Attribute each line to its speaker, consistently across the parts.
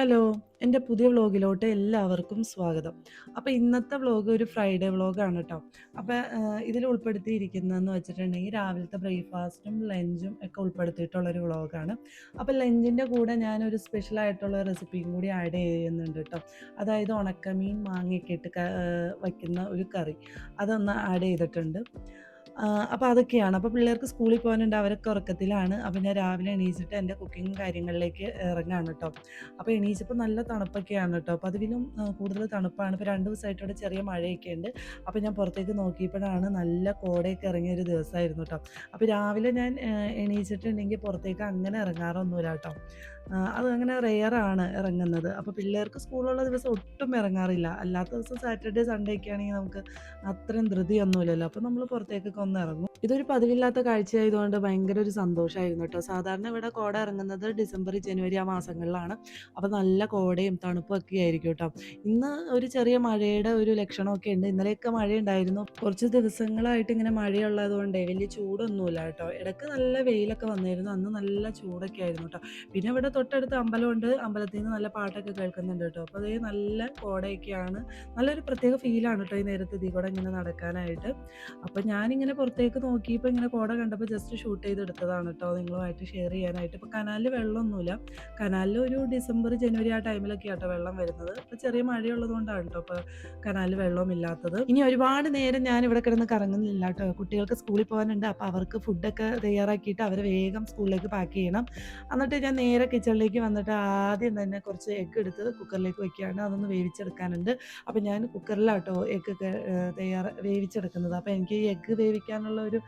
Speaker 1: Hello! എൻ്റെ പുതിയ വ്ലോഗിലോട്ട് എല്ലാവർക്കും സ്വാഗതം. അപ്പോൾ ഇന്നത്തെ വ്ലോഗ് ഒരു ഫ്രൈഡേ വ്ലോഗാണ് ട്ടോ. അപ്പോൾ ഇതിൽ ഉൾപ്പെടുത്തിയിരിക്കുന്നതെന്ന് വെച്ചിട്ടുണ്ടെങ്കിൽ രാവിലത്തെ ബ്രേക്ക്ഫാസ്റ്റും ലഞ്ചും ഒക്കെ ഉൾപ്പെടുത്തിയിട്ടുള്ളൊരു വ്ലോഗാണ്. അപ്പോൾ ലഞ്ചിൻ്റെ കൂടെ ഞാനൊരു സ്പെഷ്യലായിട്ടുള്ള റെസിപ്പിയും കൂടി ആഡ് ചെയ്യുന്നുണ്ട് ട്ടോ. അതായത് ഉണക്കമീൻ മാങ്ങയൊക്കെ ഇട്ട് വയ്ക്കുന്ന ഒരു കറി. അതൊന്ന് ആഡ് ചെയ്തിട്ടുണ്ട്. അപ്പോൾ അതൊക്കെയാണ്. അപ്പോൾ പിള്ളേർക്ക് സ്കൂളിൽ പോകാനുണ്ട്. അവരൊക്കെ ഉറക്കത്തിലാണ്. അപ്പോൾ ഞാൻ രാവിലെ എണീച്ചിട്ട് എൻ്റെ കുക്കിംഗ് കാര്യങ്ങളിലേക്ക് ഇറങ്ങാണ് ട്ടോ. അപ്പോൾ എണീച്ചപ്പോൾ നല്ല തണുപ്പൊക്കെയാണ് ട്ടോ. പതിവിലും കൂടുതൽ തണുപ്പാണ്. ഇപ്പോൾ 2 ദിവസമായിട്ട് ഇവിടെ ചെറിയ മഴയൊക്കെ ഉണ്ട്. അപ്പോൾ ഞാൻ പുറത്തേക്ക് നോക്കിയപ്പോഴാണ് നല്ല കോടയൊക്കെ ഇറങ്ങിയ ഒരു ദിവസമായിരുന്നു ട്ടോ. അപ്പോൾ രാവിലെ ഞാൻ എണീച്ചിട്ടുണ്ടെങ്കിൽ പുറത്തേക്ക് അങ്ങനെ ഇറങ്ങാറൊന്നുമില്ല ട്ടോ. അത് അങ്ങനെ റെയറാണ് ഇറങ്ങുന്നത്. അപ്പോൾ പിള്ളേർക്ക് സ്കൂളുള്ള ദിവസം ഒട്ടും ഇറങ്ങാറില്ല. അല്ലാത്ത ദിവസം സാറ്റർഡേ, സൺഡേ ഒക്കെ ആണെങ്കിൽ നമുക്ക് അത്രയും ധൃതിയൊന്നുമില്ലല്ലോ. അപ്പോൾ നമ്മൾ പുറത്തേക്കൊക്കെ ഒന്ന് ഇറങ്ങും. ഇതൊരു പതിവില്ലാത്ത കാഴ്ചയായതുകൊണ്ട് ഭയങ്കര ഒരു സന്തോഷമായിരുന്നു കേട്ടോ. സാധാരണ ഇവിടെ കോട ഇറങ്ങുന്നത് ഡിസംബർ, ജനുവരി ആ മാസങ്ങളിലാണ്. അപ്പോൾ നല്ല കോടയും തണുപ്പും ഒക്കെ ആയിരിക്കും കേട്ടോ. ഇന്ന് ഒരു ചെറിയ മഴയുടെ ഒരു ലക്ഷണമൊക്കെ ഉണ്ട്. ഇന്നലെയൊക്കെ മഴയുണ്ടായിരുന്നു. കുറച്ച് ദിവസങ്ങളായിട്ട് ഇങ്ങനെ മഴയുള്ളത് കൊണ്ടേ വലിയ ചൂടൊന്നുമില്ല കേട്ടോ. ഇടയ്ക്ക് നല്ല വെയിലൊക്കെ വന്നിരുന്നു. അന്ന് നല്ല ചൂടൊക്കെ ആയിരുന്നു കേട്ടോ. പിന്നെ ഇവിടെ തൊട്ടടുത്ത് അമ്പലമുണ്ട്. അമ്പലത്തിൽ നിന്ന് നല്ല പാട്ടൊക്കെ കേൾക്കുന്നുണ്ട് കേട്ടോ. അപ്പോൾ അതേ നല്ല കോടയൊക്കെയാണ്. നല്ലൊരു പ്രത്യേക ഫീലാണ് കേട്ടോ ഈ നേരത്തെ ഇതിൽ കൂടെ ഇങ്ങനെ നടക്കാനായിട്ട്. അപ്പോൾ ഞാനിങ്ങനെ പുറത്തേക്ക് നോക്കിയപ്പോൾ ഇങ്ങനെ കോട കണ്ടപ്പോൾ ജസ്റ്റ് ഷൂട്ട് ചെയ്തെടുത്തതാണ് കേട്ടോ നിങ്ങളുമായിട്ട് ഷെയർ ചെയ്യാനായിട്ട്. ഇപ്പോൾ കനാലിൽ വെള്ളമൊന്നുമില്ല. കനാലിൽ ഒരു ഡിസംബർ, ജനുവരി ആ ടൈമിലൊക്കെ ആട്ടോ വെള്ളം വരുന്നത്. ഇപ്പോൾ ചെറിയ മഴയുള്ളത് കൊണ്ടാണ് കേട്ടോ ഇപ്പോൾ കനാലിൽ വെള്ളമില്ലാത്തത്. ഇനി ഒരുപാട് നേരം ഞാൻ ഇവിടെ കിടന്ന് കറങ്ങുന്നില്ല കേട്ടോ. കുട്ടികൾക്ക് സ്കൂളിൽ പോകാനുണ്ട്. അപ്പോൾ അവർക്ക് ഫുഡൊക്കെ തയ്യാറാക്കിയിട്ട് അവർ വേഗം സ്കൂളിലേക്ക് പാക്ക് ചെയ്യണം. എന്നിട്ട് ഞാൻ നേരെ കിച്ചണിലേക്ക് വന്നിട്ട് ആദ്യം തന്നെ കുറച്ച് എഗ്ഗ് എടുത്ത് കുക്കറിലേക്ക് വെക്കുകയാണ്. അതൊന്ന് വേവിച്ചെടുക്കാനുണ്ട്. അപ്പോൾ ഞാൻ കുക്കറിലാട്ടോ എഗ്ഗൊക്കെ വേവിച്ചെടുക്കുന്നത്. അപ്പോൾ എനിക്ക് ഈ എഗ്ഗ് വേവിക്കാനുള്ള ഒരു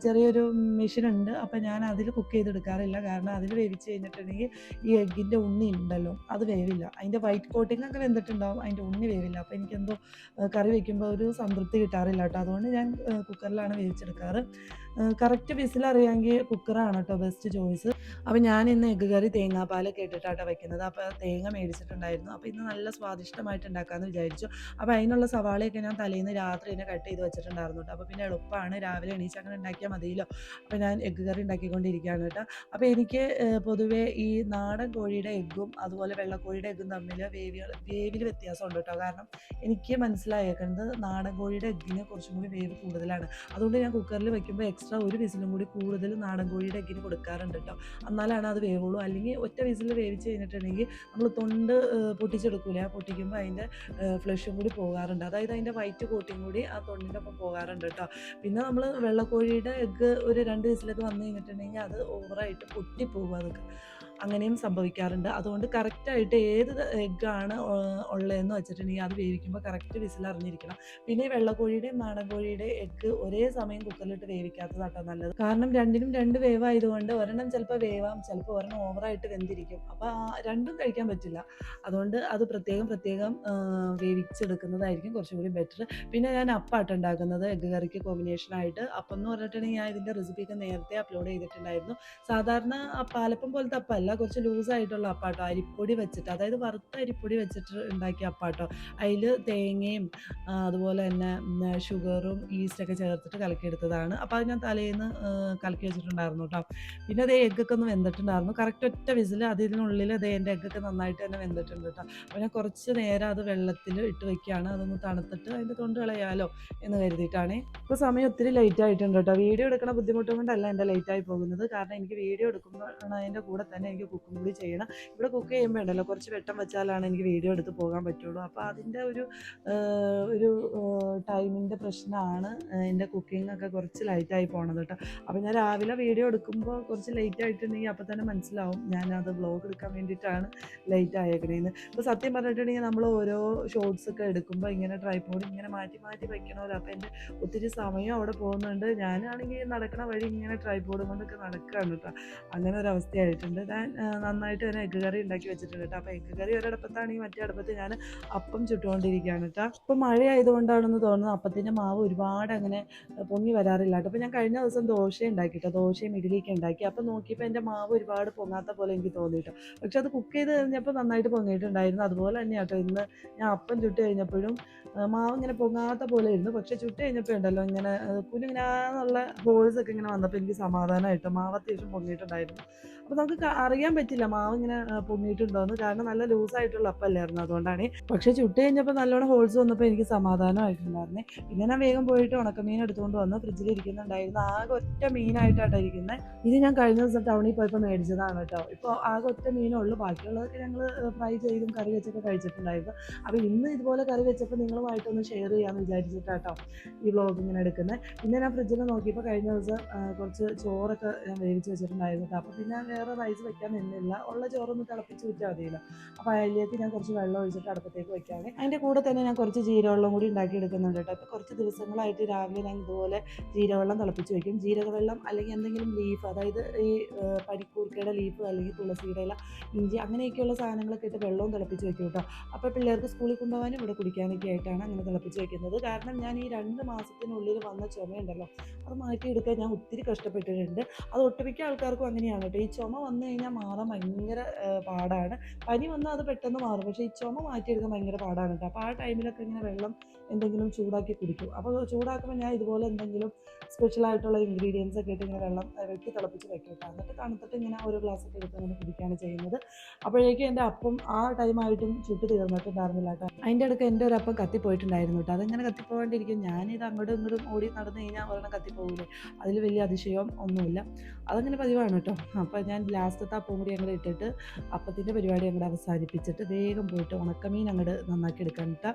Speaker 1: ചെറിയൊരു മെഷീനുണ്ട്. അപ്പോൾ ഞാൻ അതിൽ കുക്ക് ചെയ്തെടുക്കാറില്ല. കാരണം അതിൽ വേവിച്ച് കഴിഞ്ഞിട്ടുണ്ടെങ്കിൽ ഈ എഗ്ഗിൻ്റെ ഉണ്ണി ഉണ്ടല്ലോ അത് വേവില്ല. അതിൻ്റെ വൈറ്റ് കോട്ടിംഗ് ഒക്കെ വെന്തിട്ടുണ്ടാവും, അതിൻ്റെ ഉണ്ണി വേവില്ല. അപ്പോൾ എനിക്കെന്തോ കറി വയ്ക്കുമ്പോൾ ഒരു സംതൃപ്തി കിട്ടാറില്ല കേട്ടോ. അതുകൊണ്ട് ഞാൻ കുക്കറിലാണ് വേവിച്ചെടുക്കാറ്. കറക്റ്റ് വിസിലറിയാമെങ്കിൽ കുക്കറാണ് കേട്ടോ ബെസ്റ്റ് ചോയ്സ്. അപ്പോൾ ഞാൻ ഇന്ന് എഗ്ഗ് കറി തേങ്ങാപ്പാലൊക്കെ ഇട്ടിട്ടാട്ടോ വെക്കുന്നത്. അപ്പോൾ തേങ്ങ മേടിച്ചിട്ടുണ്ടായിരുന്നു. അപ്പോൾ ഇന്ന് നല്ല സ്വാദിഷ്ടമായിട്ട് ഉണ്ടാക്കാമെന്ന് വിചാരിച്ചു. അപ്പോൾ അതിനുള്ള സവാളയൊക്കെ ഞാൻ തലേന്ന് രാത്രി തന്നെ കട്ട് ചെയ്ത് വെച്ചിട്ടുണ്ടായിരുന്നു കേട്ടോ. അപ്പോൾ പിന്നെ എളുപ്പമാണ്, രാവിലെ എണീച്ച് അങ്ങനെ ഉണ്ടാക്കിയാൽ മതിയല്ലോ. അപ്പോൾ ഞാൻ എഗ്ഗ് കറി ഉണ്ടാക്കിക്കൊണ്ടിരിക്കുകയാണ് കേട്ടോ. അപ്പോൾ എനിക്ക് പൊതുവേ ഈ നാടൻ കോഴിയുടെ എഗ്ഗും അതുപോലെ വെള്ളക്കോഴിയുടെ എഗ്ഗും തമ്മിൽ വേവിൽ വ്യത്യാസമുണ്ട് കേട്ടോ. കാരണം എനിക്ക് മനസ്സിലായേക്കുന്നത് നാടൻ കോഴിയുടെ എഗ്ഗിന് കുറച്ചും കൂടി വേവ് കൂടുതലാണ്. അതുകൊണ്ട് ഞാൻ കുക്കറിൽ വെക്കുമ്പോൾ എക്സ്ട്രാ ഒരു വിസിലും കൂടി കൂടുതൽ നാടൻ കോഴിയുടെ എഗ്ഗിന് കൊടുക്കാറുണ്ട് കേട്ടോ. എന്നാലാണ് അത് വേവുള്ളൂ. അല്ലെങ്കിൽ ഒറ്റ വിസിൽ വേവിച്ച് കഴിഞ്ഞിട്ടുണ്ടെങ്കിൽ നമ്മൾ തൊണ്ട് പൊട്ടിച്ചെടുക്കില്ല. പൊട്ടിക്കുമ്പോൾ അതിൻ്റെ ഫ്ലഷും കൂടി പോകാറുണ്ട്. അതായത് അതിൻ്റെ വൈറ്റ് കോട്ടിങ് കൂടി ആ തൊണ്ടിൻ്റെ ഒപ്പം പോകാറുണ്ട് കേട്ടോ. പിന്നെ നമ്മൾ വെള്ളക്കോഴിയുടെ എഗ്ഗ് ഒരു 2 വിസിലൊക്കെ വന്നു കഴിഞ്ഞിട്ടുണ്ടെങ്കിൽ അത് ഓവറായിട്ട് പൊട്ടിപ്പോകും. അതൊക്കെ അങ്ങനെയും സംഭവിക്കാറുണ്ട്. അതുകൊണ്ട് കറക്റ്റായിട്ട് ഏത് എഗ്ഗാണ് ഉള്ളതെന്ന് വെച്ചിട്ടുണ്ടെങ്കിൽ അത് വേവിക്കുമ്പോൾ കറക്റ്റ് വിസിൽ അറിഞ്ഞിരിക്കണം. പിന്നെ ഈ വെള്ളക്കോഴിയുടെയും നാടൻ കോഴിയുടെയും എഗ്ഗ് ഒരേ സമയം കുക്കറിലിട്ട് വേവിക്കാത്തതാട്ടോ നല്ലത്. കാരണം രണ്ടിനും 2 വേവായതുകൊണ്ട് ഒരെണ്ണം ചിലപ്പോൾ വേവാം, ചിലപ്പോൾ ഒരെണ്ണം ഓവറായിട്ട് വെന്തിരിക്കും. അപ്പോൾ രണ്ടും കഴിക്കാൻ പറ്റില്ല. അതുകൊണ്ട് അത് പ്രത്യേകം വേവിച്ചെടുക്കുന്നതായിരിക്കും കുറച്ചും കൂടി ബെറ്റർ. പിന്നെ ഞാൻ അപ്പാട്ടോ ഉണ്ടാക്കുന്നത് എഗ്ഗ് കറിക്ക് കോമ്പിനേഷനായിട്ട്. അപ്പം എന്ന് പറഞ്ഞിട്ടുണ്ടെങ്കിൽ ഞാൻ ഇതിൻ്റെ റെസിപ്പിയൊക്കെ നേരത്തെ അപ്ലോഡ് ചെയ്തിട്ടുണ്ടായിരുന്നു. സാധാരണ പാലപ്പം പോലത്തെ അപ്പമല്ല, കുറച്ച് ലൂസായിട്ടുള്ള അപ്പാട്ടോ, അരിപ്പൊടി വെച്ചിട്ട്, അതായത് വറുത്ത അരിപ്പൊടി വെച്ചിട്ട് ഉണ്ടാക്കിയ അപ്പാട്ടോ. അതിൽ തേങ്ങയും അതുപോലെ തന്നെ ഷുഗറും ഈസ്റ്റൊക്കെ ചേർത്തിട്ട് കലക്കിയെടുത്തതാണ്. അപ്പോൾ അത് ഞാൻ തലേന്ന് കലക്കി വെച്ചിട്ടുണ്ടായിരുന്നു കേട്ടോ. പിന്നെ അതേ എഗ്ഗൊക്കെ ഒന്ന് വെന്തിട്ടുണ്ടായിരുന്നു. കറക്റ്റ് ഒറ്റ വിസിൽ അതിനുള്ളിൽ അതേ എൻ്റെ എഗ്ഗൊക്കെ നന്നായിട്ട് തന്നെ വെന്തിട്ടുണ്ട് കേട്ടോ. അപ്പോൾ ഞാൻ കുറച്ച് നേരം അത് വെള്ളത്തിൽ ഇട്ട് വെക്കുകയാണ്. അതൊന്ന് തണുത്തിട്ട് അതിൻ്റെ തൊണ്ട് കളയാലോ എന്ന് കരുതിയിട്ടാണ്. ഇപ്പോൾ സമയം ഒത്തിരി ലേറ്റ് ആയിട്ടുണ്ട് കേട്ടോ. വീഡിയോ എടുക്കണ ബുദ്ധിമുട്ടും കൊണ്ടല്ല എൻ്റെ ലേറ്റായി പോകുന്നത്. കാരണം എനിക്ക് വീഡിയോ എടുക്കുമ്പോൾ അതിൻ്റെ കൂടെ തന്നെ എനിക്ക് കുക്കും കൂടി ചെയ്യണം. ഇവിടെ കുക്ക് ചെയ്യുമ്പോൾ ഉണ്ടല്ലോ കുറച്ച് വെട്ടം വെച്ചാലാണ് എനിക്ക് വീഡിയോ എടുത്ത് പോകാൻ പറ്റുള്ളൂ. അപ്പോൾ അതിൻ്റെ ഒരു ടൈമിൻ്റെ പ്രശ്നമാണ് എൻ്റെ കുക്കിംഗ് ഒക്കെ കുറച്ച് ലൈറ്റായി പോണത് കേട്ടോ. അപ്പോൾ ഞാൻ രാവിലെ വീഡിയോ എടുക്കുമ്പോൾ കുറച്ച് ലേറ്റ് ആയിട്ടുണ്ടെങ്കിൽ അപ്പോൾ തന്നെ മനസ്സിലാവും ഞാനത് വ്ലോഗ് എടുക്കാൻ വേണ്ടിയിട്ടാണ് ലേറ്റ് ആയേക്കണേന്ന്. ഇപ്പോൾ സത്യം പറഞ്ഞിട്ടുണ്ടെങ്കിൽ നമ്മൾ ഓരോ ഷോർട്സ് ഒക്കെ എടുക്കുമ്പോൾ ഇങ്ങനെ ട്രൈപോഡ് ഇങ്ങനെ മാറ്റി വയ്ക്കണമല്ലോ. അപ്പോൾ എൻ്റെ ഒത്തിരി സമയം അവിടെ പോകുന്നുണ്ട്. ഞാനാണെങ്കിൽ നടക്കണ വഴി ഇങ്ങനെ ട്രൈപോഡ് കൊണ്ടൊക്കെ നടക്കുകയാണ് കേട്ടോ. അങ്ങനെ ഒരു അവസ്ഥയായിട്ടുണ്ട്. ഞാൻ നന്നായിട്ട് തന്നെ എഗ്ഗ് കറി ഉണ്ടാക്കി വെച്ചിട്ടുണ്ട് കേട്ടോ. അപ്പോൾ എഗ്ഗ് കറി ഒരടുപ്പത്താണെങ്കിൽ മറ്റേ അടുപ്പത്ത് ഞാൻ അപ്പം ചുട്ടുകൊണ്ടിരിക്കുകയാണ് കേട്ടോ. ഇപ്പോൾ മഴയായതുകൊണ്ടാണെന്ന് തോന്നുന്നു അപ്പത്തിൻ്റെ മാവ് ഒരുപാട് അങ്ങനെ പൊങ്ങി വരാറില്ല കേട്ടോ. അപ്പോൾ ഞാൻ കഴിഞ്ഞ ദിവസം ദോശ ഉണ്ടാക്കി കേട്ടോ. ദോശയും ഇഡ്ഡലിയൊക്കെ ഉണ്ടാക്കി. അപ്പോൾ നോക്കിയപ്പോൾ എൻ്റെ മാവ് ഒരുപാട് പൊങ്ങാത്ത പോലെ എനിക്ക് തോന്നി കേട്ടോ. പക്ഷെ അത് കുക്ക് ചെയ്ത് കഴിഞ്ഞപ്പോൾ നന്നായിട്ട് പൊങ്ങിയിട്ടുണ്ടായിരുന്നു. അതുപോലെ തന്നെ കേട്ടോ ഇന്ന് ഞാൻ അപ്പം ചുട്ട് കഴിഞ്ഞപ്പോഴും മാവ് ഇങ്ങനെ പൊങ്ങാത്ത പോലെ ഇരുന്നു. പക്ഷെ ചുട്ട് കഴിഞ്ഞപ്പോൾ ഉണ്ടല്ലോ ഇങ്ങനെ കുഞ്ഞിങ്ങനെന്നുള്ള ഹോൾസ് ഒക്കെ ഇങ്ങനെ വന്നപ്പോൾ എനിക്ക് സമാധാനമായിട്ട് മാവ് അത്യാവശ്യം പൊങ്ങിയിട്ടുണ്ടായിരുന്നു. അപ്പോൾ നമുക്ക് അറിയാൻ പറ്റില്ല മാവ് ഇങ്ങനെ പൊങ്ങിയിട്ടുണ്ടോയെന്ന്. കാരണം നല്ല ലൂസായിട്ടുള്ള അപ്പമല്ലായിരുന്നു, അതുകൊണ്ടാണ്. പക്ഷെ ചുട്ട് കഴിഞ്ഞപ്പോൾ നല്ലോണം ഹോൾസ് വന്നപ്പോൾ എനിക്ക് സമാധാനമായിട്ടുണ്ടായിരുന്നേ. പിന്നെ ഞാൻ വേഗം പോയിട്ട് ഉണക്കമീൻ എടുത്തുകൊണ്ട് വന്ന് ഫ്രിഡ്ജിൽ ഇരിക്കുന്നുണ്ടായിരുന്നു. ആകെ ഒറ്റ മീനായിട്ടാണ് ഇരിക്കുന്നത്. ഇത് ഞാൻ കഴിഞ്ഞ ദിവസം ടൗണിൽ പോയപ്പോൾ മേടിച്ചതാണ് കേട്ടോ. ഇപ്പോൾ ആകെ ഒറ്റ മീനേ ഉള്ളൂ, ബാക്കിയുള്ളതൊക്കെ ഞങ്ങൾ ഫ്രൈ ചെയ്തും കറി വെച്ചൊക്കെ കഴിച്ചിട്ടുണ്ടായിരുന്നു. അപ്പോൾ ഇന്ന് ഇതുപോലെ കറി വെച്ചപ്പോൾ നിങ്ങളുമായിട്ടൊന്ന് ഷെയർ ചെയ്യാമെന്ന് വിചാരിച്ചിട്ടാട്ടോ ഈ വ്ളോഗ് ഇങ്ങനെ എടുക്കുന്നത്. പിന്നെ ഞാൻ ഫ്രിഡ്ജിൽ നോക്കിയപ്പോൾ കഴിഞ്ഞ ദിവസം കുറച്ച് ചോറൊക്കെ ഞാൻ വേവിച്ച് വെച്ചിട്ടുണ്ടായിരുന്നു കേട്ടോ. അപ്പോൾ പിന്നെ വേറെ റൈസ് വെക്കാൻ നിന്നില്ല, ഉള്ള ചോറൊന്ന് തിളപ്പിച്ച് വെച്ചാൽ മതിയല്ലോ. അപ്പോൾ അതിലേക്ക് ഞാൻ കുറച്ച് വെള്ളം ഒഴിച്ചിട്ട് അടുപ്പത്തേക്ക് വെക്കുകയാണ്. അതിൻ്റെ കൂടെ തന്നെ ഞാൻ കുറച്ച് ജീരകവെള്ളം കൂടി ഉണ്ടാക്കി എടുക്കുന്നുണ്ട് കേട്ടോ. ഇപ്പോൾ കുറച്ച് ദിവസങ്ങളായിട്ട് രാവിലെ ഞാൻ ഇതുപോലെ ജീരകവെള്ളം തിളപ്പിച്ച് വയ്ക്കും. ജീരകവെള്ളം അല്ലെങ്കിൽ എന്തെങ്കിലും ലീഫ്, അതായത് ഈ പനിക്കൂർക്കയുടെ ലീഫ് അല്ലെങ്കിൽ തുളസിയുടെ ഇല, ഇഞ്ചി, അങ്ങനെയൊക്കെയുള്ള സാധനങ്ങളൊക്കെ ഇട്ട് വെള്ളവും തിളപ്പിച്ച് വെക്കും കേട്ടോ. അപ്പോൾ പിള്ളേർക്ക് സ്കൂളിൽ കൊണ്ടുപോകാനും ഇവിടെ കുടിക്കാനൊക്കെ ആയിട്ടാണ് അങ്ങനെ തിളപ്പിച്ച് വെക്കുന്നത്. കാരണം ഞാൻ ഈ 2 മാസത്തിനുള്ളിൽ വന്ന ചുമയുണ്ടല്ലോ, അത് മാറ്റിയെടുക്കാൻ ഞാൻ ഒത്തിരി കഷ്ടപ്പെട്ടിട്ടുണ്ട്. അത് ഒട്ടുമിക്ക ആൾക്കാർക്കും അങ്ങനെയാണ് കേട്ടോ. ഈ ചുമ വന്നു കഴിഞ്ഞാൽ മാറാൻ ഭയങ്കര പാടാണ്. പനി വന്നാൽ അത് പെട്ടെന്ന് മാറും, പക്ഷേ ഈ ചുമ മാറ്റിയെടുക്കാൻ ഭയങ്കര പാടാണ് കേട്ടോ. അപ്പോൾ ആ ടൈമിലൊക്കെ ഇങ്ങനെ വെള്ളം എന്തെങ്കിലും ചൂടാക്കി കുടിക്കും. അപ്പോൾ ചൂടാക്കുമ്പോൾ ഞാൻ ഇതുപോലെ എന്തെങ്കിലും സ്പെഷ്യലായിട്ടുള്ള ഇൻഗ്രീഡിയൻസ് ഒക്കെ ഇട്ട് ഇങ്ങനെ വെള്ളം വെട്ടി തിളപ്പിച്ച് വെക്കും കേട്ടോ. എന്നിട്ട് തണുത്തിട്ട് ഇങ്ങനെ ഒരു ഗ്ലാസ്സൊക്കെ എടുത്ത് അങ്ങനെ കുടിക്കുകയാണ് ചെയ്യുന്നത്. അപ്പോഴേക്കും എൻ്റെ അപ്പം ആ ടൈമായിട്ടും ചുട്ട് തീർന്നിട്ടുണ്ടായിരുന്നില്ല കേട്ടോ. അതിൻ്റെ ഇടയ്ക്ക് എൻ്റെ ഒരു അപ്പം കത്തിപ്പോയിട്ടുണ്ടായിരുന്നു കേട്ടോ. അതിങ്ങനെ കത്തിപ്പോകാണ്ടിരിക്കും, ഞാനിത് അങ്ങോട്ടും ഇങ്ങോട്ടും ഓടി നടന്നു കഴിഞ്ഞാൽ ഒരെണ്ണം കത്തിപ്പോകില്ലേ, അതിൽ വലിയ അതിശയം ഒന്നുമില്ല, അതങ്ങനെ പതിവാണ് കേട്ടോ. അപ്പോൾ ഞാൻ ലാസ്റ്റത്തെ അപ്പം കൂടി അങ്ങോട്ട് ഇട്ടിട്ട് അപ്പത്തിൻ്റെ പരിപാടി അങ്ങോട്ട് അവസാനിപ്പിച്ചിട്ട് വേഗം പോയിട്ട് ഉണക്കമീൻ അങ്ങോട്ട് നന്നാക്കി എടുക്കാൻ കേട്ടോ.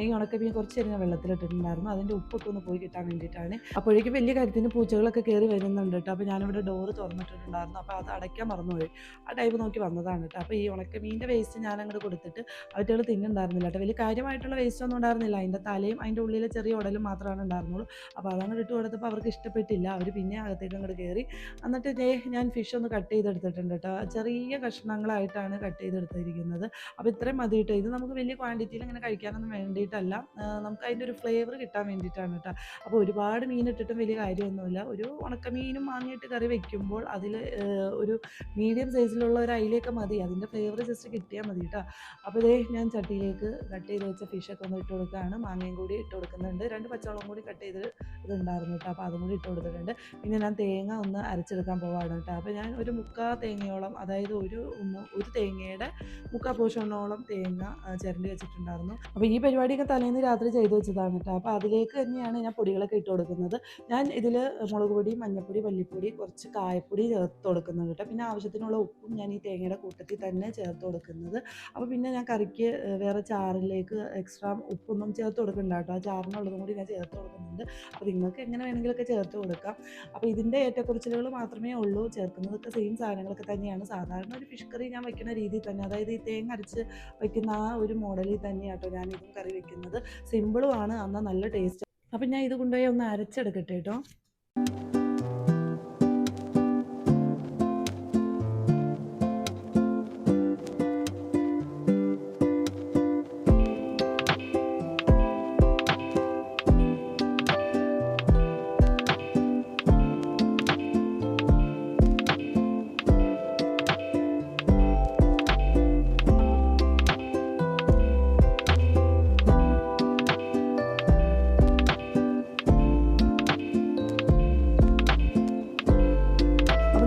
Speaker 1: ഈ ഉണക്കമീൻ കുറച്ച് നേരം ഞാൻ വെള്ളത്തിലിട്ടിട്ടുണ്ടായിരുന്നു, അതിൻ്റെ ഉപ്പൊക്കെ ഒന്ന് പോയി കിട്ടാൻ വേണ്ടിയിട്ടാണ്. അപ്പോഴേക്കും വലിയ കാര്യത്തിന് പൂച്ചകളൊക്കെ കയറി വരുന്നുണ്ട് കേട്ടോ. അപ്പോൾ ഞാനിവിടെ ഡോറ് തുറന്നിട്ടിട്ടുണ്ടായിരുന്നു, അപ്പോൾ അത് അടയ്ക്കാൻ മറന്നുപോയി. ആ ടൈപ്പ് നോക്കി വന്നതാണ് കേട്ടോ. അപ്പോൾ ഈ ഉണക്കമീൻ്റെ വേസ്റ്റ് ഞാൻ അങ്ങോട്ട് കൊടുത്തിട്ട് അവറ്റകൾ തിന്നുണ്ടായിരുന്നില്ല കേട്ടോ. വലിയ കാര്യമായിട്ടുള്ള വേസ്റ്റ് ഒന്നും ഉണ്ടായിരുന്നില്ല, അതിൻ്റെ തലയും അതിൻ്റെ ഉള്ളിലെ ചെറിയ ഉടലും മാത്രമാണ് ഉണ്ടായിരുന്നുള്ളൂ. അപ്പോൾ അതങ്ങോട്ട് ഇട്ട് കൊടുത്തപ്പോൾ അവർക്ക് ഇഷ്ടപ്പെട്ടില്ല, അവർ പിന്നെ അകത്തേക്ക് അങ്ങോട്ട് കയറി. എന്നിട്ട് ഞാൻ ഫിഷ് ഒന്ന് കട്ട് ചെയ്തെടുത്തിട്ടുണ്ട് കേട്ടോ. ചെറിയ കഷ്ണങ്ങളായിട്ടാണ് കട്ട് ചെയ്തെടുത്തിരിക്കുന്നത്. അപ്പോൾ ഇത്രയും മതി കേട്ടോ. ഇത് നമുക്ക് വലിയ ക്വാണ്ടിറ്റിയിൽ ഇങ്ങനെ കഴിക്കാനൊന്നും വേണ്ടിയിട്ടല്ല, നമുക്ക് അതിൻ്റെ ഒരു ഫ്ലേവർ കിട്ടാൻ വേണ്ടിയിട്ടാണ് കേട്ടോ. അപ്പോൾ ഒരുപാട് മീൻ ഇട്ടിട്ടും വലിയ കാര്യമൊന്നുമില്ല. ഒരു ഉണക്കമീനും മാങ്ങയിട്ട് കറി വെക്കുമ്പോൾ അതിൽ ഒരു മീഡിയം സൈസിലുള്ള ഒരു അയിലയൊക്കെ മതി, അതിൻ്റെ ഫ്ലേവർ ജസ്റ്റ് കിട്ടിയാൽ മതി കേട്ടോ. അപ്പോൾ ഇതേ ഞാൻ ചട്ടിയിലേക്ക് കട്ട് ചെയ്ത് വെച്ച ഫിഷൊക്കെ ഒന്ന് ഇട്ട് കൊടുക്കുകയാണ്. മാങ്ങയും കൂടി ഇട്ട് കൊടുക്കുന്നുണ്ട്. 2 പച്ചമുളകും കൂടി കട്ട് ചെയ്ത് ഇതുണ്ടായിരുന്നു കേട്ടോ, അപ്പോൾ അതും കൂടി ഇട്ട് കൊടുത്തിട്ടുണ്ട്. പിന്നെ ഞാൻ തേങ്ങ ഒന്ന് അരച്ചെടുക്കാൻ പോവാണ് കേട്ടോ. അപ്പോൾ ഞാൻ ഒരു 3/4 തേങ്ങയോളം, അതായത് ഒരു തേങ്ങയുടെ 3/4 പോർഷനോളം തേങ്ങ ചിരണ്ടി വെച്ചിട്ടുണ്ടായിരുന്നു. അപ്പോൾ ഈ പരിപാടിയൊക്കെ തലേന്ന് രാത്രി ചെയ്ത് വെച്ചതാണ് കേട്ടോ. അപ്പോൾ അതിലേക്ക് തന്നെയാണ് ഞാൻ പൊടികളൊക്കെ ഇട്ട് കൊടുക്കുന്നത്. ഞാൻ ഇതിൽ മുളക് പൊടി, മഞ്ഞൾപ്പൊടി, മല്ലിപ്പൊടി, കുറച്ച് കായപ്പൊടി ചേർത്ത് കൊടുക്കുന്നുണ്ട് കേട്ടോ. പിന്നെ ആവശ്യത്തിനുള്ള ഉപ്പും ഞാൻ ഈ തേങ്ങയുടെ കൂട്ടത്തിൽ തന്നെ ചേർത്ത് കൊടുക്കുന്നത്. അപ്പോൾ പിന്നെ ഞാൻ കറിക്ക് വേറെ ചാറിലേക്ക് എക്സ്ട്രാ ഉപ്പൊന്നും ചേർത്ത് കൊടുക്കണ്ട കേട്ടോ. ആ ചാറിനുള്ളതും കൂടി ഞാൻ ചേർത്ത് കൊടുക്കുന്നുണ്ട്. അപ്പോൾ നിങ്ങൾക്ക് എങ്ങനെ വേണമെങ്കിലൊക്കെ ചേർത്ത് കൊടുക്കാം. അപ്പോൾ ഇതിൻ്റെ ഏറ്റക്കുറച്ചിലുകൾ മാത്രമേ ഉള്ളൂ, ചേർക്കുന്നതൊക്കെ സെയിം സാധനങ്ങളൊക്കെ തന്നെയാണ്. സാധാരണ ഒരു ഫിഷ് കറി ഞാൻ വയ്ക്കുന്ന രീതിയിൽ തന്നെ, അതായത് ഈ തേങ്ങ അരച്ച് വയ്ക്കുന്ന ആ ഒരു മോഡലിൽ തന്നെയാണ് കേട്ടോ ഞാൻ ഇതും കറി വയ്ക്കുന്നത്. സിമ്പിളുമാണ്, എന്നാൽ നല്ല ടേസ്റ്റ്. അപ്പം ഞാൻ ഇത് കൊണ്ടുപോയി ഒന്ന് അരച്ചെടുക്കട്ടെ കേട്ടോ.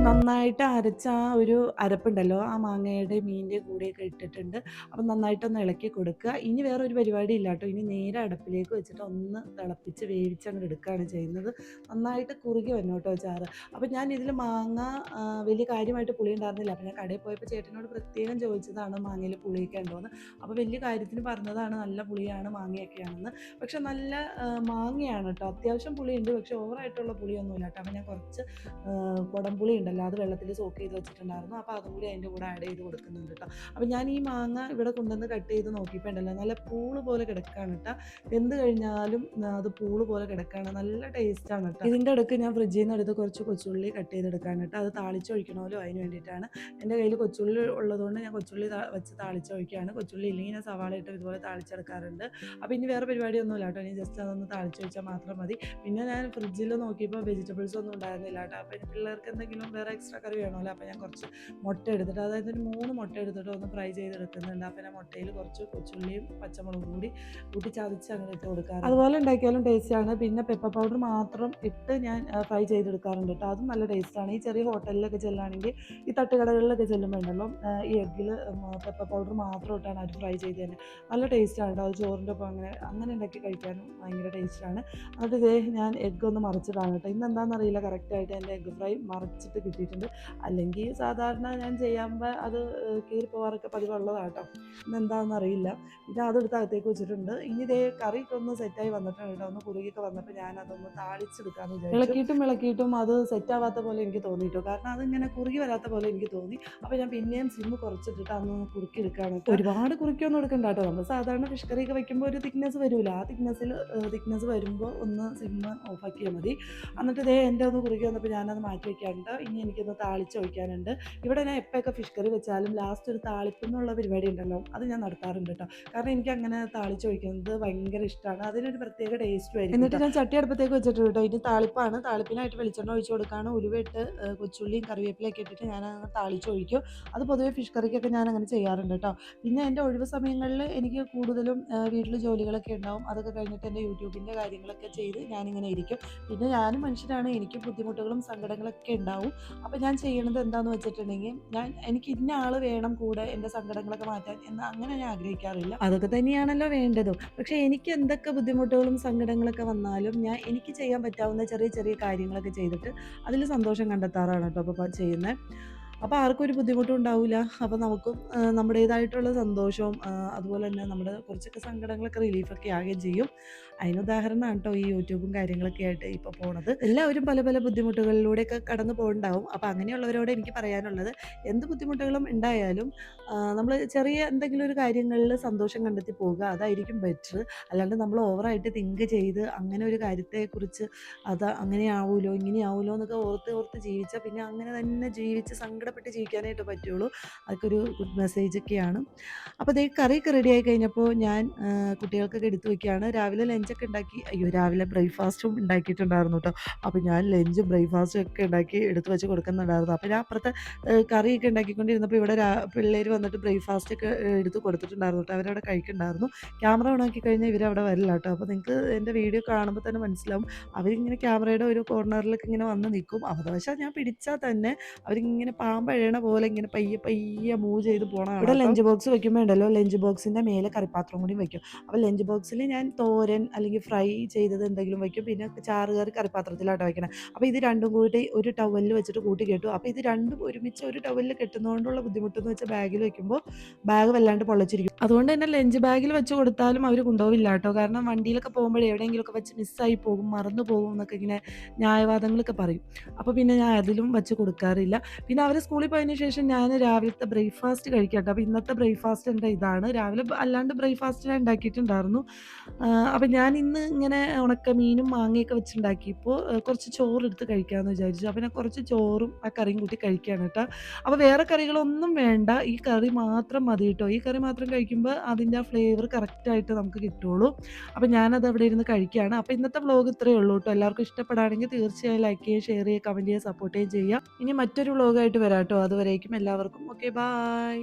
Speaker 1: നന്നായിട്ട് അരച്ച ആ ഒരു അരപ്പുണ്ടല്ലോ, ആ മാങ്ങയുടെ മീനിൻ്റെ കൂടെയൊക്കെ ഇട്ടിട്ടുണ്ട്. അപ്പം നന്നായിട്ടൊന്ന് ഇളക്കി കൊടുക്കുക. ഇനി വേറൊരു പരിപാടി ഇല്ല കേട്ടോ. ഇനി നേരെ അടുപ്പിലേക്ക് വെച്ചിട്ട് ഒന്ന് തിളപ്പിച്ച് വേവിച്ച് അങ്ങോട്ട് എടുക്കുകയാണ് ചെയ്യുന്നത്. നന്നായിട്ട് കുറുകി വന്നു കേട്ടോ ചാറ്. അപ്പം ഞാൻ ഇതിൽ മാങ്ങ വലിയ കാര്യമായിട്ട് പുളി ഉണ്ടായിരുന്നില്ല. അപ്പം ഞാൻ കടയിൽ പോയപ്പോൾ ചേട്ടനോട് പ്രത്യേകം ചോദിച്ചതാണ് മാങ്ങയിൽ പുളിയൊക്കെ ഉണ്ടോയെന്ന്. അപ്പോൾ വലിയ കാര്യത്തിന് പറഞ്ഞതാണ് നല്ല പുളിയാണ് മാങ്ങയൊക്കെയാണെന്ന്. പക്ഷെ നല്ല മാങ്ങയാണ് കേട്ടോ, അത്യാവശ്യം പുളിയുണ്ട്, പക്ഷെ ഓവറായിട്ടുള്ള പുളിയൊന്നുമില്ല കേട്ടോ. അപ്പം ഞാൻ കുറച്ച് കുടംപുളി ഉണ്ടല്ലോ, അത് വെള്ളത്തിൽ സോക്ക് ചെയ്ത് വെച്ചിട്ടുണ്ടായിരുന്നു. അപ്പോൾ അതും കൂടി അതിൻ്റെ കൂടെ ആഡ് ചെയ്ത് കൊടുക്കുന്നുണ്ട് കേട്ടോ. അപ്പോൾ ഞാൻ ഈ മാങ്ങ ഇവിടെ കൊണ്ടുവന്ന് കട്ട് ചെയ്ത് നോക്കിയപ്പോൾ ഉണ്ടല്ലോ, നല്ല പൂള് പോലെ കിടക്കുകയാണ് കേട്ടോ. എന്ത് കഴിഞ്ഞാലും അത് പൂള് പോലെ കിടക്കുകയാണ്, നല്ല ടേസ്റ്റാണ് കേട്ടോ. ഇതിൻ്റെ ഇടയ്ക്ക് ഞാൻ ഫ്രിഡ്ജിൽ നിന്ന് എടുത്ത് കുറച്ച് കൊച്ചുള്ളി കട്ട് ചെയ്തെടുക്കാണ് കേട്ടോ. അത് താളിച്ചൊഴിക്കണമല്ലോ, അതിന് വേണ്ടിയിട്ടാണ്. എൻ്റെ കയ്യിൽ കൊച്ചുള്ളി ഉള്ളതുകൊണ്ട് ഞാൻ കൊച്ചുള്ളി വെച്ച് താളിച്ചൊഴിക്കുകയാണ്. കൊച്ചുള്ളി ഇല്ലെങ്കിൽ ഞാൻ സവാള ഇട്ട് ഇതുപോലെ താളിച്ചെടുക്കാറുണ്ട്. അപ്പോൾ ഇനി വേറെ പരിപാടിയൊന്നുമില്ല കേട്ടോ, ഇനി ജസ്റ്റ് അതൊന്ന് താളിച്ചൊഴിച്ചാൽ മാത്രം മതി. പിന്നെ ഞാൻ ഫ്രിഡ്ജിൽ നോക്കിയപ്പോൾ വെജിറ്റബിൾസ് ഒന്നും ഉണ്ടായിരുന്നില്ല കേട്ടോ. അപ്പോൾ പിള്ളേർക്ക് എന്തെങ്കിലും വേറെ എക്സ്ട്രാ കറി വേണമല്ലോ. അപ്പോൾ ഞാൻ കുറച്ച് മുട്ട എടുത്തിട്ട്, അതായത് ഒരു 3 മുട്ട എടുത്തിട്ട് ഒന്ന് ഫ്രൈ ചെയ്തെടുക്കുന്നുണ്ട്. അപ്പോൾ ഞാൻ മുട്ടയിൽ കുറച്ച് കൊച്ചുള്ളിയും പച്ചമുളകും കൂടി കൂട്ടി ചതച്ച് അങ്ങനെ ഇട്ട് കൊടുക്കാറ്. അതുപോലെ ഉണ്ടാക്കിയാലും ടേസ്റ്റാണ്. പിന്നെ പെപ്പർ പൗഡർ മാത്രം ഇട്ട് ഞാൻ ഫ്രൈ ചെയ്തെടുക്കാറുണ്ട് കേട്ടോ. അതും നല്ല ടേസ്റ്റാണ്. ഈ ചെറിയ ഹോട്ടലിലൊക്കെ ചെല്ലുകയാണെങ്കിൽ, ഈ തട്ടുകടകളിലൊക്കെ ചെല്ലുമ്പോൾ ഉണ്ടല്ലോ, ഈ എഗ്ഗിൽ പെപ്പർ പൗഡർ മാത്രം ഇട്ടാണ് അവർ ഫ്രൈ ചെയ്ത് തന്നെ. നല്ല ടേസ്റ്റാണ് കേട്ടോ. അത് ചോറിൻ്റെ ഒപ്പം അങ്ങനെ അങ്ങനെ ഉണ്ടാക്കി കഴിക്കാനും ഭയങ്കര ടേസ്റ്റാണ്. എന്നിട്ട് ഇതേ ഞാൻ എഗ്ഗ് ഒന്ന് മറിച്ചിടാണ് കേട്ടോ. ഇന്ന് എന്താണെന്നറിയില്ല, കറക്റ്റായിട്ട് എൻ്റെ എഗ്ഗ് ഫ്രൈ മറിച്ചിട്ട് കിട്ടിയിട്ടുണ്ട്. അല്ലെങ്കിൽ സാധാരണ ഞാൻ ചെയ്യുമ്പോൾ അത് കീറിപ്പോവാറൊക്കെ പതിവുള്ളതാണ് കേട്ടോ. ഇന്നെന്താണെന്ന് അറിയില്ല. ഇത് അതെടുത്ത് അകത്തേക്ക് വെച്ചിട്ടുണ്ട്. ഇനി ഇതേ കറിയൊക്കെ ഒന്ന് സെറ്റായി വന്നിട്ടുണ്ട് കേട്ടോ. ഒന്ന് കുറുകിയൊക്കെ വന്നപ്പോൾ ഞാനതൊന്ന് താളിച്ചെടുക്കാമെന്ന് വിചാരിച്ചു. ഇളക്കിയിട്ടും അത് സെറ്റാവാത്ത പോലെ എനിക്ക് തോന്നിയിട്ടു. കാരണം അതിങ്ങനെ കുറുകി വരാത്ത പോലെ എനിക്ക് തോന്നി. അപ്പോൾ ഞാൻ പിന്നെയും സിമ്മ് കുറച്ചിട്ടിട്ട് അന്ന് കുറുക്കി എടുക്കുകയാണ്. ഒരുപാട് കുറുക്കിയൊന്നും എടുക്കണ്ട കേട്ടോ. നമ്മൾ സാധാരണ ഫിഷ് കറിയൊക്കെ വയ്ക്കുമ്പോൾ ഒരു തിക്നെസ് വരില്ല. ആ തിക്നെസ് വരുമ്പോൾ ഒന്ന് സിമ്മ് ഓഫാക്കിയാൽ മതി. എന്നിട്ട് ഇതേ എൻ്റെ ഒന്ന് കുറുകി വന്നപ്പോൾ ഞാനത് മാറ്റി വയ്ക്കാറുണ്ട്. ഇനി എനിക്കൊന്ന് താളിച്ച് ഒഴിക്കാനുണ്ട്. ഇവിടെ ഞാൻ എപ്പോഴൊക്കെ ഫിഷ് കറി വെച്ചാലും ലാസ്റ്റ് ഒരു താളിപ്പെന്നുള്ള പരിപാടി ഉണ്ടല്ലോ, അത് ഞാൻ നടത്താറുണ്ട് കേട്ടോ. കാരണം എനിക്ക് അങ്ങനെ താളിച്ചൊഴിക്കുന്നത് ഭയങ്കര ഇഷ്ടമാണ്. അതിനൊരു പ്രത്യേക ടേസ്റ്റും ആയിരിക്കും. എന്നിട്ട് ഞാൻ ചട്ടി അടുപ്പത്തേക്ക് വെച്ചിട്ട് കേട്ടോ. ഇത് താളിപ്പാണ്. താളിപ്പിനായിട്ട് വെളിച്ചെണ്ണ ഒഴിച്ച് കൊടുക്കുകയാണ്. ഉലുവയിട്ട് കൊച്ചുള്ളിയും കറിവേപ്പിലയൊക്കെ ഇട്ടിട്ട് ഞാൻ അങ്ങനെ താളിച്ചൊഴിക്കും. അത് പൊതുവേ ഫിഷ് കറിക്കൊക്കെ ഞാൻ അങ്ങനെ ചെയ്യാറുണ്ട് കേട്ടോ. പിന്നെ എൻ്റെ ഒഴിവ് സമയങ്ങളിൽ എനിക്ക് കൂടുതലും വീട്ടിൽ ജോലികളൊക്കെ ഉണ്ടാവും. അതൊക്കെ കഴിഞ്ഞിട്ട് എൻ്റെ യൂട്യൂബിൻ്റെ കാര്യങ്ങളൊക്കെ ചെയ്ത് ഞാനിങ്ങനെ ഇരിക്കും. പിന്നെ ഞാനും മനുഷ്യരാണ്, എനിക്ക് ബുദ്ധിമുട്ടുകളും സങ്കടങ്ങളൊക്കെ ഉണ്ടാവും. അപ്പോൾ ഞാൻ ചെയ്യണത് എന്താണെന്ന് വെച്ചിട്ടുണ്ടെങ്കിൽ, എനിക്ക് ഇന്ന ആൾ വേണം കൂടെ എൻ്റെ സങ്കടങ്ങളൊക്കെ മാറ്റാൻ എന്ന് അങ്ങനെ ഞാൻ ആഗ്രഹിക്കാറില്ല. അതൊക്കെ തന്നെയാണല്ലോ വേണ്ടതും. പക്ഷേ എനിക്ക് എന്തൊക്കെ ബുദ്ധിമുട്ടുകളും സങ്കടങ്ങളൊക്കെ വന്നാലും എനിക്ക് ചെയ്യാൻ പറ്റാവുന്ന ചെറിയ ചെറിയ കാര്യങ്ങളൊക്കെ ചെയ്തിട്ട് അതിൽ സന്തോഷം കണ്ടെത്താറാണ് കേട്ടോ അപ്പോൾ ചെയ്യുന്നത്. അപ്പോൾ ആർക്കും ഒരു ബുദ്ധിമുട്ടും ഉണ്ടാവില്ല. അപ്പോൾ നമുക്കും നമ്മുടേതായിട്ടുള്ള സന്തോഷവും അതുപോലെ തന്നെ നമ്മുടെ കുറച്ചൊക്കെ സങ്കടങ്ങളൊക്കെ റിലീഫൊക്കെ ആകുകയും ചെയ്യും. അതിനുദാഹരണമാണ് കേട്ടോ ഈ യൂട്യൂബും കാര്യങ്ങളൊക്കെ ആയിട്ട് ഇപ്പോൾ പോണത്. എല്ലാവരും പല പല ബുദ്ധിമുട്ടുകളിലൂടെയൊക്കെ കടന്നു പോകുന്നുണ്ടാവും. അപ്പോൾ അങ്ങനെയുള്ളവരോട് എനിക്ക് പറയാനുള്ളത്, എന്ത് ബുദ്ധിമുട്ടുകളും ഉണ്ടായാലും നമ്മൾ ചെറിയ എന്തെങ്കിലും ഒരു കാര്യങ്ങളിൽ സന്തോഷം കണ്ടെത്തി പോകുക, അതായിരിക്കും ബെറ്റർ. അല്ലാണ്ട് നമ്മൾ ഓവറായിട്ട് തിങ്ക് ചെയ്ത് അങ്ങനെ ഒരു കാര്യത്തെക്കുറിച്ച് അങ്ങനെ ആവുമല്ലോ ഇങ്ങനെ ആവുമല്ലോ എന്നൊക്കെ ഓർത്ത് ഓർത്ത് ജീവിച്ചാൽ പിന്നെ അങ്ങനെ തന്നെ ജീവിച്ച് സങ്കടപ്പെട്ട് ജീവിക്കാനായിട്ട് പറ്റുള്ളൂ. അതൊക്കെ ഒരു ഗുഡ് മെസ്സേജൊക്കെയാണ്. അപ്പോൾ അതേ കറിയൊക്കെ റെഡിയായി കഴിഞ്ഞപ്പോൾ ഞാൻ കുട്ടികൾക്കൊക്കെ എടുത്തു വയ്ക്കുകയാണ്. രാവിലെ ലഞ്ചൊക്കെ ഉണ്ടാക്കി, രാവിലെ ബ്രേക്ക്ഫാസ്റ്റും ഉണ്ടാക്കിയിട്ടുണ്ടായിരുന്നു കേട്ടോ. അപ്പോൾ ഞാൻ ലഞ്ചും ബ്രേക്ക്ഫാസ്റ്റും ഒക്കെ ഉണ്ടാക്കി എടുത്തു വെച്ച് കൊടുക്കുന്നുണ്ടായിരുന്നു. അപ്പോൾ ഞാൻ അപ്പുറത്തെ കറിയൊക്കെ ഉണ്ടാക്കിക്കൊണ്ടിരുന്നപ്പോൾ ഇവിടെ പിള്ളേർ വന്നിട്ട് ബ്രേക്ക്ഫാസ്റ്റൊക്കെ എടുത്ത് കൊടുത്തിട്ടുണ്ടായിരുന്നു കേട്ടോ. അവരവിടെ കഴിക്കുന്നുണ്ടായിരുന്നു. ക്യാമറ ഓണാക്കി കഴിഞ്ഞാൽ ഇവരവിടെ വരില്ല കേട്ടോ. അപ്പോൾ നിങ്ങൾക്ക് എൻ്റെ വീഡിയോ കാണുമ്പോൾ തന്നെ മനസ്സിലാവും, അവരിങ്ങനെ ക്യാമറയുടെ ഒരു കോർണറിലൊക്കെ ഇങ്ങനെ വന്ന് നിൽക്കും. അബദ്ധവശാൽ ഞാൻ പിടിച്ചാൽ തന്നെ അവരിങ്ങനെ പാമ്പഴയണ പോലെ ഇങ്ങനെ പയ്യെ പയ്യെ മൂവ് ചെയ്ത് പോകണം. ഇവിടെ ലഞ്ച് ബോക്സ് വെക്കുമ്പോൾ ഉണ്ടല്ലോ, ലഞ്ച് ബോക്സിൻ്റെ മേലെ കറിപ്പാത്രം കൂടി വയ്ക്കും. അപ്പോൾ ലഞ്ച് ബോക്സിൽ ഞാൻ തോരൻ അല്ലെങ്കിൽ ഫ്രൈ ചെയ്തത് എന്തെങ്കിലും വയ്ക്കും. പിന്നെ ചാറ് കറി കറിപ്പാത്രത്തിലാട്ടോ വയ്ക്കണം. അപ്പോൾ ഇത് രണ്ടും കൂടി ഒരു ടവലിൽ വെച്ചിട്ട് കൂട്ടി കെട്ടു. അപ്പോൾ ഇത് രണ്ടും ഒരുമിച്ച് ഒരു ടവലിൽ കെട്ടുന്നതുകൊണ്ടുള്ള ബുദ്ധിമുട്ടെന്ന് വെച്ചാൽ ബാഗിൽ വെക്കുമ്പോൾ ബാഗ് വല്ലാണ്ട് പൊള്ളച്ചിരിക്കും. അതുകൊണ്ട് തന്നെ ലഞ്ച് ബാഗിൽ വെച്ച് കൊടുത്താലും അവർ കൊണ്ടുപോവില്ല കേട്ടോ. കാരണം വണ്ടിയിലൊക്കെ പോകുമ്പോൾ എവിടെയെങ്കിലുമൊക്കെ വെച്ച് മിസ്സായി പോകും, മറന്നു പോകും എന്നൊക്കെ ഇങ്ങനെ ന്യായവാദങ്ങളൊക്കെ പറയും. അപ്പോൾ പിന്നെ ഞാൻ അതിലും വെച്ച് കൊടുക്കാറില്ല. പിന്നെ അവർ സ്കൂളിൽ പോയതിന് ശേഷം ഞാൻ രാവിലത്തെ ബ്രേക്ക്ഫാസ്റ്റ് കഴിക്കാം കേട്ടോ. അപ്പോൾ ഇന്നത്തെ ബ്രേക്ക്ഫാസ്റ്റ് എൻ്റെ ഇതാണ്. രാവിലെ അല്ലാണ്ട് ബ്രേക്ക്ഫാസ്റ്റ് ഞാൻ ഉണ്ടാക്കിയിട്ടുണ്ടായിരുന്നു. അപ്പോൾ ഞാൻ ഇന്ന് ഇങ്ങനെ ഉണക്കമീനും മാങ്ങയൊക്കെ വെച്ചുണ്ടാക്കിയപ്പോൾ കുറച്ച് ചോറെടുത്ത് കഴിക്കാമെന്ന് വിചാരിച്ചു. അപ്പോൾ ഞാൻ കുറച്ച് ചോറും ആ കറിയും കൂട്ടി കഴിക്കുകയാണ് കേട്ടോ. അപ്പോൾ വേറെ കറികളൊന്നും വേണ്ട, ഈ കറി മാത്രം മതി കേട്ടോ. ഈ കറി മാത്രം കഴിക്കുമ്പോൾ അതിൻ്റെ ആ ഫ്ലേവർ കറക്റ്റായിട്ട് നമുക്ക് കിട്ടുള്ളൂ. അപ്പോൾ ഞാനത് അവിടെ ഇരുന്ന് കഴിക്കുകയാണ്. അപ്പോൾ ഇന്നത്തെ വ്ലോഗ് ഇത്രയേ ഉള്ളൂ കേട്ടോ. എല്ലാവർക്കും ഇഷ്ടപ്പെടുകയാണെങ്കിൽ തീർച്ചയായും ലൈക്ക് ചെയ്യുക, ഷെയർ ചെയ്യുക, കമൻറ്റ് ചെയ്യുക, സപ്പോർട്ട് ചെയ്യുക. ഇനി മറ്റൊരു വ്ലോഗായിട്ട് വരാം കേട്ടോ. അതുവരേക്കും എല്ലാവർക്കും ഓക്കെ, ബായ്.